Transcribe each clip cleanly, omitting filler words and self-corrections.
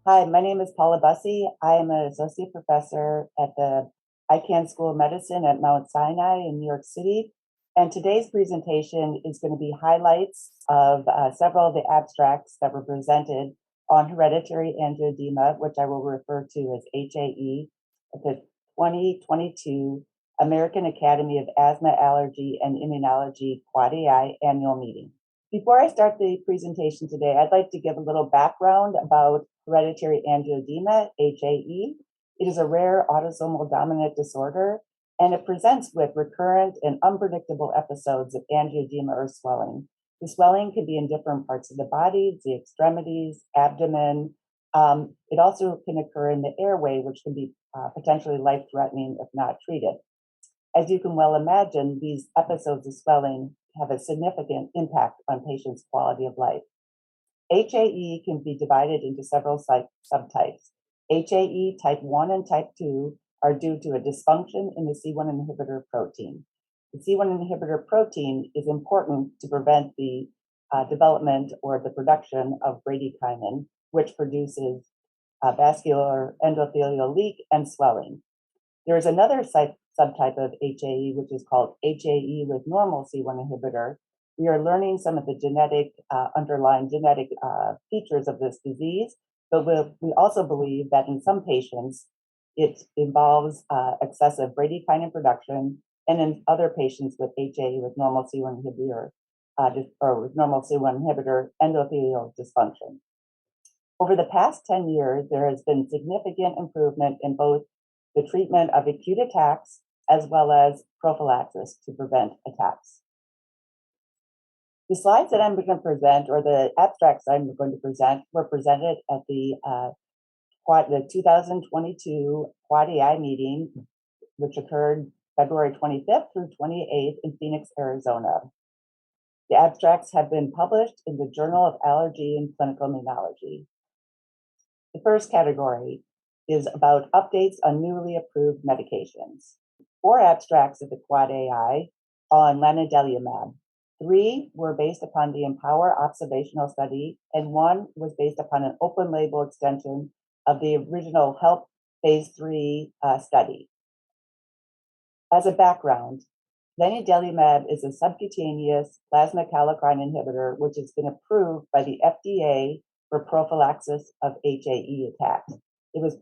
Hi, my name is Paula Busse. I am an associate professor at the Icahn School of Medicine at Mount Sinai in New York City. And today's presentation is going to be highlights of several of the abstracts that were presented on hereditary angioedema, which I will refer to as HAE, at the 2022 American Academy of Asthma, Allergy, and Immunology Quad AI annual meeting. Before I start the presentation today, I'd like to give a little background about hereditary angioedema, HAE. It is a rare autosomal dominant disorder, and it presents with recurrent and unpredictable episodes of angioedema or swelling. The swelling can be in different parts of the body, the extremities, abdomen. It also can occur in the airway, which can be potentially life-threatening if not treated. As you can well imagine, these episodes of swelling have a significant impact on patients' quality of life. HAE can be divided into several subtypes. HAE type 1 and type 2 are due to a dysfunction in the C1 inhibitor protein. The C1 inhibitor protein is important to prevent the development or the production of bradykinin, which produces vascular endothelial leak and swelling. There is another subtype of HAE, which is called HAE with normal C1 inhibitor. We are learning some of the underlying genetic features of this disease, but we also believe that in some patients, it involves excessive bradykinin production, and in other patients with HAE with normal C1 inhibitor, or with normal C1 inhibitor endothelial dysfunction. Over the past 10 years, there has been significant improvement in both the treatment of acute attacks as well as prophylaxis to prevent attacks. The slides that I'm going to present, or the abstracts I'm going to present, were presented at the 2022 Quad AI meeting, which occurred February 25th through 28th in Phoenix, Arizona. The abstracts have been published in the Journal of Allergy and Clinical Immunology. The first category is about updates on newly approved medications. 4 abstracts of the Quad AI on lanadelumab. 3 were based upon the Empower observational study, and 1 was based upon an open label extension of the original HELP phase 3 study. As a background, lanadelumab is a subcutaneous plasma kallikrein inhibitor, which has been approved by the FDA for prophylaxis of HAE attacks. It was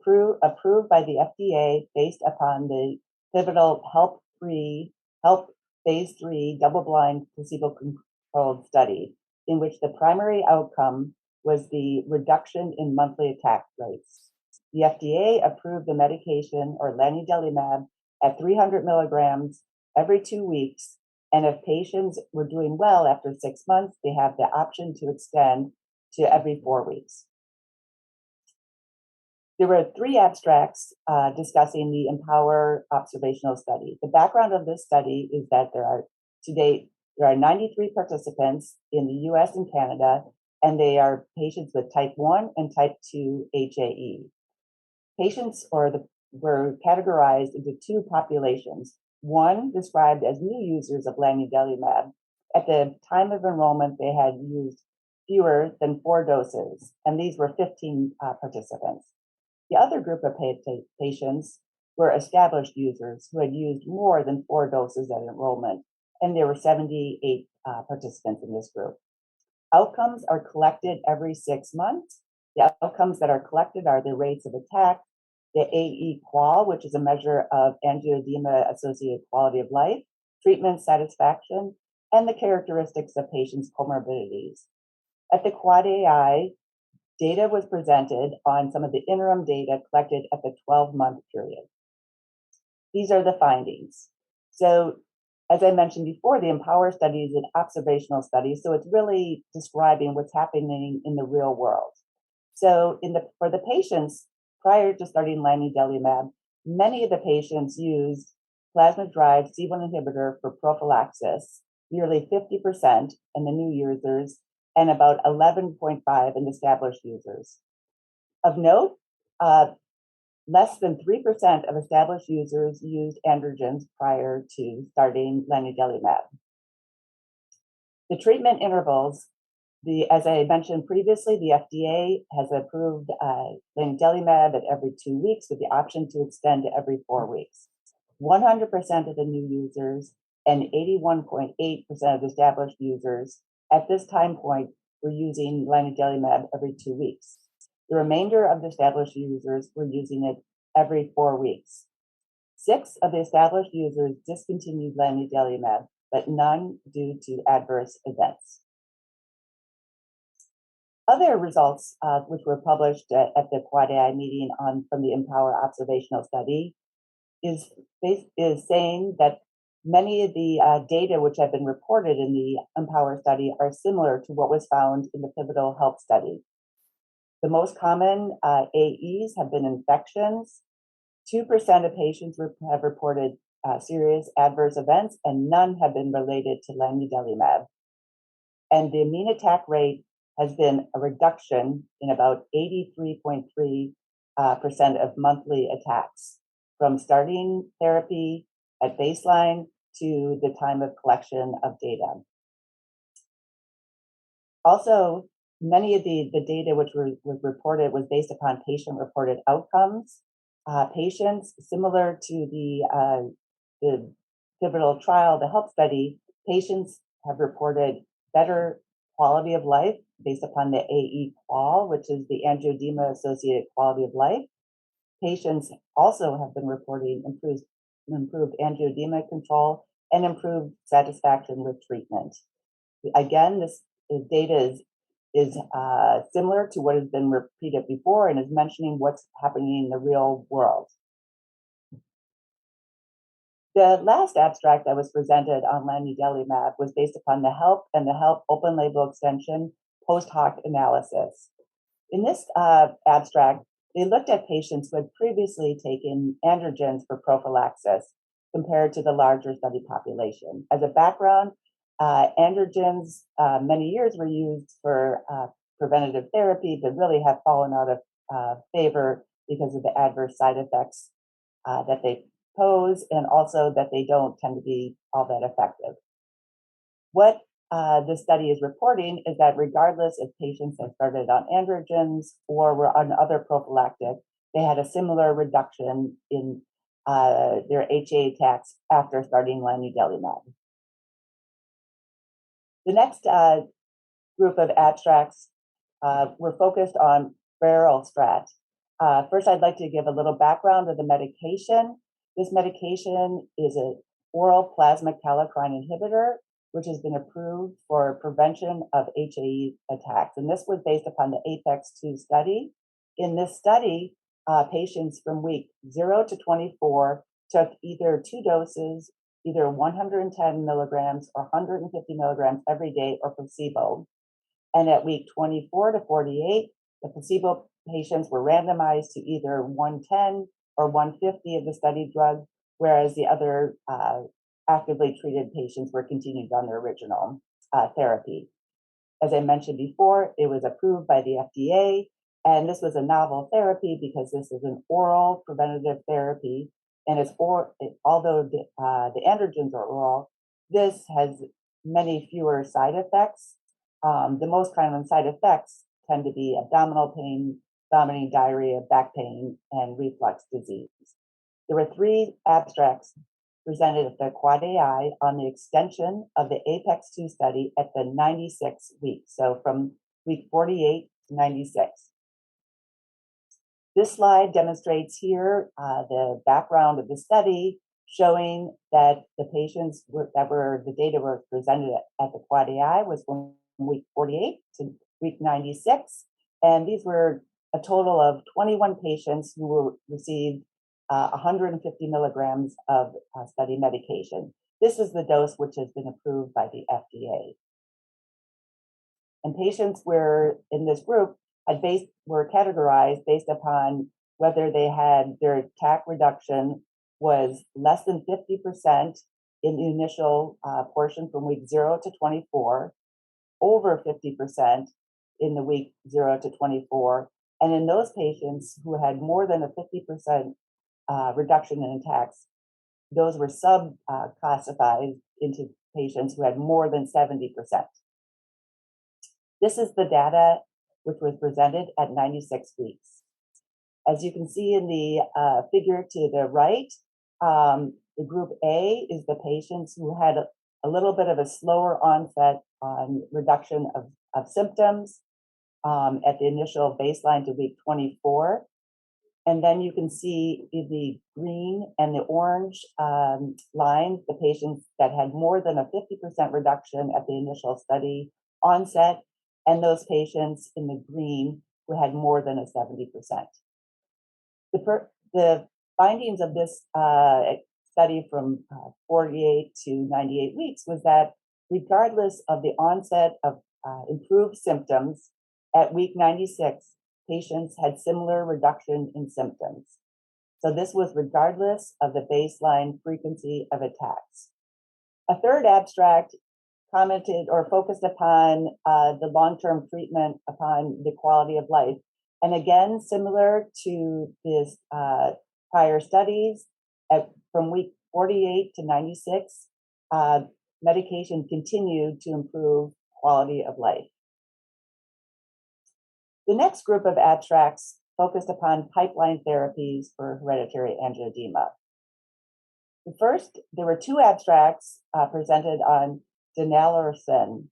approved by the FDA based upon the pivotal HELP phase 3 double-blind placebo-controlled study, in which the primary outcome was the reduction in monthly attack rates. The FDA approved the medication, or lanadelumab, at 300 milligrams every 2 weeks, and if patients were doing well after 6 months, they have the option to extend to every 4 weeks. There were 3 abstracts discussing the Empower observational study. The background of this study is that to date, there are 93 participants in the US and Canada, and they are patients with type 1 and type 2 HAE. Patients were categorized into 2 populations. One described as new users of lanadelumab. At the time of enrollment, they had used fewer than 4 doses, and these were 15 participants. The other group of patients were established users who had used more than 4 doses at enrollment, and there were 78 participants in this group. Outcomes are collected every 6 months. The outcomes that are collected are the rates of attack, the AE-QoL, which is a measure of angioedema-associated quality of life, treatment satisfaction, and the characteristics of patients' comorbidities. At the Quad AI, data was presented on some of the interim data collected at the 12-month period. These are the findings. So, as I mentioned before, the Empower study is an observational study, so it's really describing what's happening in the real world. So, for the patients, prior to starting lanadelumab, many of the patients used plasma-derived C1 inhibitor for prophylaxis, nearly 50% in the new users, and about 11.5 in established users. Of note, less than 3% of established users used androgens prior to starting lanadelumab. The treatment intervals As I mentioned previously, the FDA has approved lanadelumab at every 2 weeks with the option to extend to every 4 weeks. 100% of the new users and 81.8% of the established users at this time point were using lanadelumab every 2 weeks. The remainder of the established users were using it every 4 weeks. 6 of the established users discontinued lanadelumab, but none due to adverse events. Other results, which were published at the AAAAI meeting from the Empower observational study, is saying that many of the data which have been reported in the Empower study are similar to what was found in the pivotal HELP study. The most common AEs have been infections. 2% of patients have reported serious adverse events, and none have been related to lanadelumab. And the mean attack rate has been a reduction in about 83.3% of monthly attacks from starting therapy at baseline to the time of collection of data. Also, many of the data which was reported was based upon patient-reported outcomes. Patients, similar to the pivotal trial, the HELP study, patients have reported better quality of life based upon the AE-QoL, which is the angioedema-associated quality of life. Patients also have been reporting improved angioedema control and improved satisfaction with treatment. Again, this data is similar to what has been repeated before and is mentioning what's happening in the real world. The last abstract that was presented on lanadelumab was based upon the HELP and the HELP open label extension post hoc analysis. In this abstract, they looked at patients who had previously taken androgens for prophylaxis compared to the larger study population. As a background, androgens many years were used for preventative therapy, but really have fallen out of favor because of the adverse side effects that they pose, and also that they don't tend to be all that effective. What this study is reporting is that regardless if patients have started on androgens or were on other prophylactic, they had a similar reduction in their HAE attacks after starting lanadelumab. The next group of abstracts were focused on Barrelstrat. First, I'd like to give a little background of the medication. This medication is an oral plasma kallikrein inhibitor, which has been approved for prevention of HAE attacks. And this was based upon the APEX-2 study. In this study, patients from week 0 to 24 took either 2 doses, either 110 milligrams or 150 milligrams every day, or placebo. And at week 24 to 48, the placebo patients were randomized to either 110 or 150 of the study drug, whereas the other actively treated patients were continued on their original therapy. As I mentioned before, it was approved by the FDA, and this was a novel therapy because this is an oral preventative therapy, and although the androgens are oral, this has many fewer side effects. The most common side effects tend to be abdominal pain, vomiting, diarrhea, back pain, and reflux disease. There were 3 abstracts presented at the AAAAI on the extension of the APEX-2 study at the 96 weeks, so from week 48 to 96. This slide demonstrates here the background of the study, showing that the patients the data were presented at the AAAAI was from week 48 to week 96, and these were a total of 21 patients who received 150 milligrams of study medication. This is the dose which has been approved by the FDA. And patients in this group were categorized based upon whether they had their attack reduction was less than 50% in the initial portion from week 0 to 24, over 50% in the week 0 to 24, and in those patients who had more than a 50% reduction in attacks, those were sub-classified into patients who had more than 70%. This is the data which was presented at 96 weeks. As you can see in the figure to the right, the group A is the patients who had a little bit of a slower onset on reduction of symptoms at the initial baseline to week 24. And then you can see in the green and the orange lines, the patients that had more than a 50% reduction at the initial study onset, and those patients in the green who had more than a 70%. The findings of this study from 48 to 98 weeks was that regardless of the onset of improved symptoms, at week 96, patients had similar reduction in symptoms. So this was regardless of the baseline frequency of attacks. A third abstract commented or focused upon the long-term treatment upon the quality of life. And again, similar to this prior studies, from week 48 to 96, medication continued to improve quality of life. The next group of abstracts focused upon pipeline therapies for hereditary angioedema. First, there were two abstracts presented on donelorsen.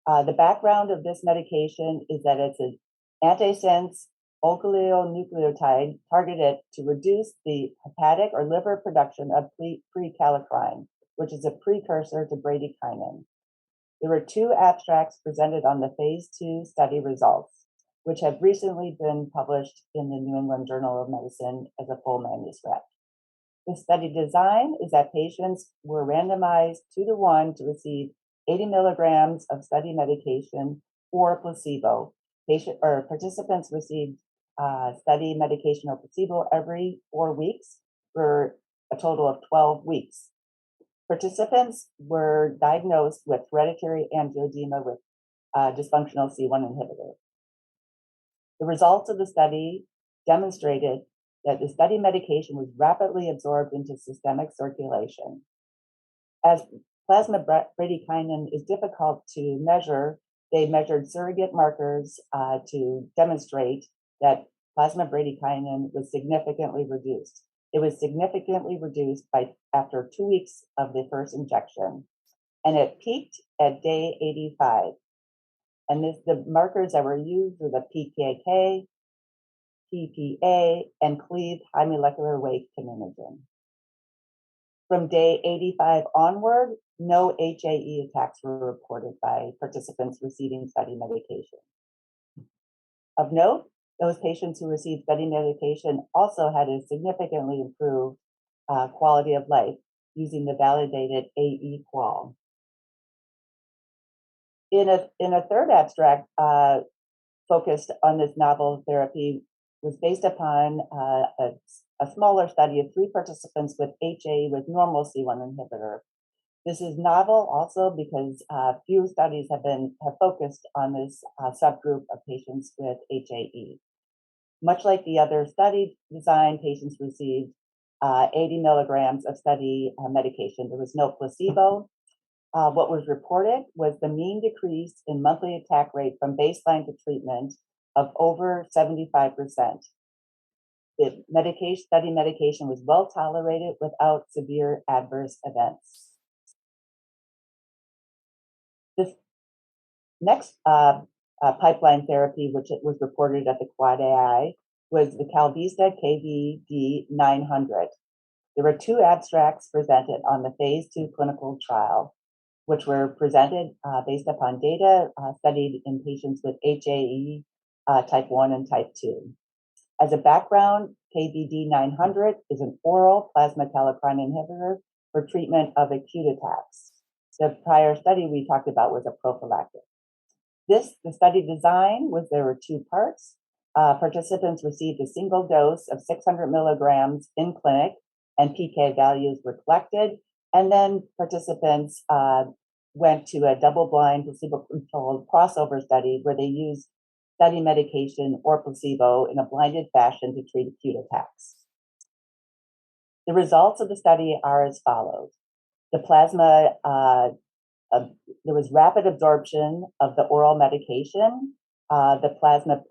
The background of this medication is that it's an antisense oligonucleotide targeted to reduce the hepatic or liver production of prekallikrein, which is a precursor to bradykinin. There were two abstracts presented on the phase 2 study results, which have recently been published in the New England Journal of Medicine as a full manuscript. The study design is that patients were randomized 2-to-1 to receive 80 milligrams of study medication or placebo. Participants received study medication or placebo every 4 weeks for a total of 12 weeks. Participants were diagnosed with hereditary angioedema with dysfunctional C1 inhibitor. The results of the study demonstrated that the study medication was rapidly absorbed into systemic circulation. As plasma bradykinin is difficult to measure, they measured surrogate markers to demonstrate that plasma bradykinin was significantly reduced. It was significantly reduced after 2 weeks of the first injection, and it peaked at day 85. And the markers that were used were the PKK, PPA, and cleaved high molecular weight kininogen. From day 85 onward, no HAE attacks were reported by participants receiving study medication. Of note, those patients who received study medication also had a significantly improved quality of life using the validated AE-QoL. In a third abstract focused on this novel therapy was based upon a smaller study of 3 participants with HAE with normal C1 inhibitor. This is novel also because few studies have focused on this subgroup of patients with HAE. Much like the other study design, patients received 80 milligrams of study medication. There was no placebo. What was reported was the mean decrease in monthly attack rate from baseline to treatment of over 75%. The study medication was well tolerated without severe adverse events. This next pipeline therapy, which it was reported at the Quad AI, was the KalVista KVD 900. There were 2 abstracts presented on the phase 2 clinical trial, which were presented based upon data studied in patients with HAE type 1 and type 2. As a background, KVD 900 is an oral plasma kallikrein inhibitor for treatment of acute attacks. The prior study we talked about was a prophylactic. The study design was there were 2 parts. Participants received a single dose of 600 milligrams in clinic, and PK values were collected. And then participants went to a double-blind, placebo-controlled crossover study where they used study medication or placebo in a blinded fashion to treat acute attacks. The results of the study are as follows. The plasma there was rapid absorption of the oral medication. The plasma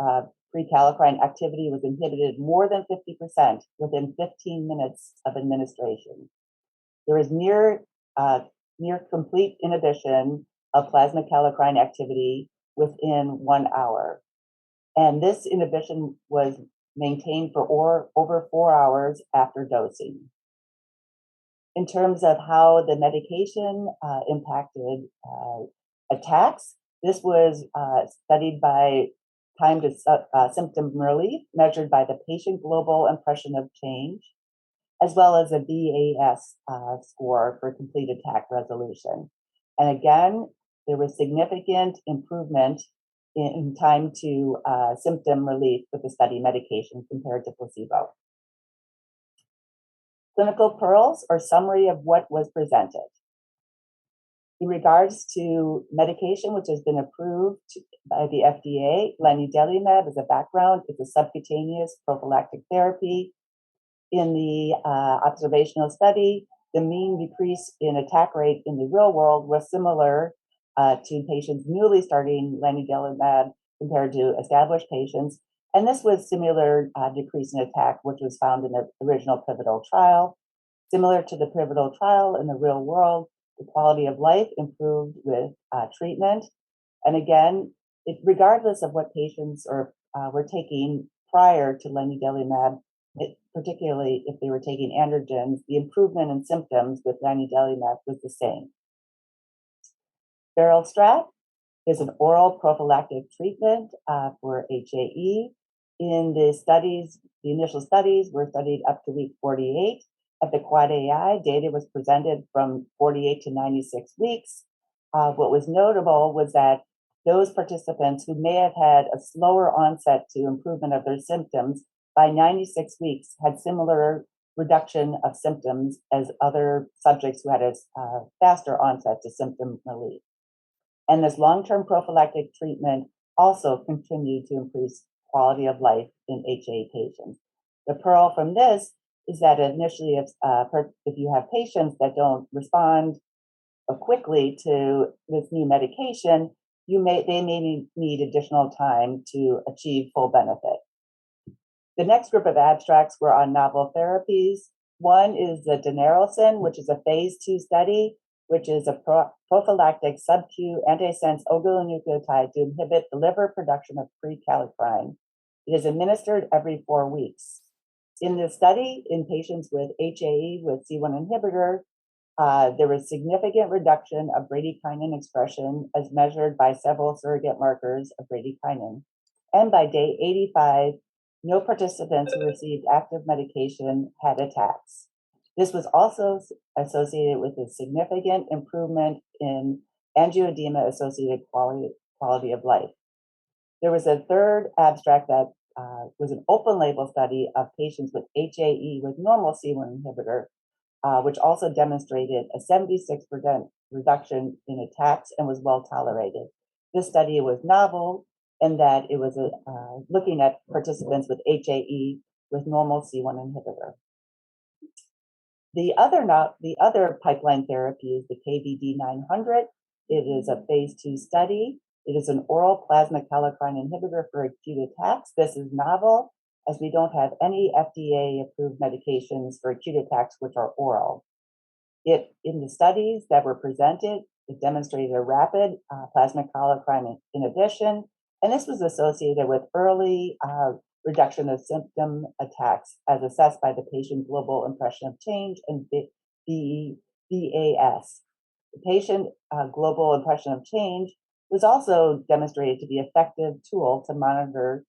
prekallikrein activity was inhibited more than 50% within 15 minutes of administration. There was near complete inhibition of plasma kallikrein activity within 1 hour. And this inhibition was maintained for over 4 hours after dosing. In terms of how the medication impacted attacks, this was studied by time to symptom relief, measured by the Patient Global Impression of Change, as well as a VAS score for complete attack resolution. And again, there was significant improvement in time to symptom relief with the study medication compared to placebo. Clinical pearls, or summary of what was presented. In regards to medication, which has been approved by the FDA, lanadelumab as a background, it's a subcutaneous prophylactic therapy. In the observational study, the mean decrease in attack rate in the real world was similar to patients newly starting lanadelumab compared to established patients. And this was similar decrease in attack, which was found in the original pivotal trial. Similar to the pivotal trial in the real world, the quality of life improved with treatment. And again, regardless of what patients were taking prior to lanadelumab, particularly if they were taking androgens, the improvement in symptoms with lanadelumab was the same. Berostrap is an oral prophylactic treatment for HAE. In the studies, the initial studies were studied up to week 48. At the AAAAI, data was presented from 48 to 96 weeks. What was notable was that those participants who may have had a slower onset to improvement of their symptoms by 96 weeks had similar reduction of symptoms as other subjects who had a faster onset to symptom relief. And this long-term prophylactic treatment also continued to increase quality of life in HAE patients. The pearl from this is that initially, if you have patients that don't respond quickly to this new medication, they may need additional time to achieve full benefit. The next group of abstracts were on novel therapies. One is the Denarelsin, which is a phase 2 study, which is a prophylactic sub-Q antisense oligonucleotide to inhibit the liver production of prekallikrein. It is administered every 4 weeks. In this study, in patients with HAE with C1 inhibitor, there was significant reduction of bradykinin expression as measured by several surrogate markers of bradykinin. And by day 85, no participants who received active medication had attacks. This was also associated with a significant improvement in angioedema-associated quality of life. There was a third abstract that was an open-label study of patients with HAE with normal C1 inhibitor, which also demonstrated a 76% reduction in attacks and was well tolerated. This study was novel in that it was looking at participants with HAE with normal C1 inhibitor. The other pipeline therapy is the KVD900. It is a phase 2 study. It is an oral plasma kallikrein inhibitor for acute attacks. This is novel, as we don't have any FDA-approved medications for acute attacks which are oral. In the studies that were presented, it demonstrated a rapid plasma kallikrein inhibition, and this was associated with early reduction of symptom attacks as assessed by the Patient Global Impression of Change and VAS. The Patient Global Impression of Change was also demonstrated to be an effective tool to monitor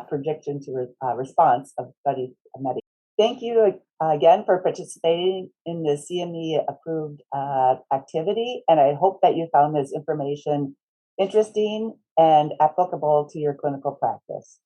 prediction to response of study medication. Thank you again for participating in the CME approved activity, and I hope that you found this information interesting and applicable to your clinical practice.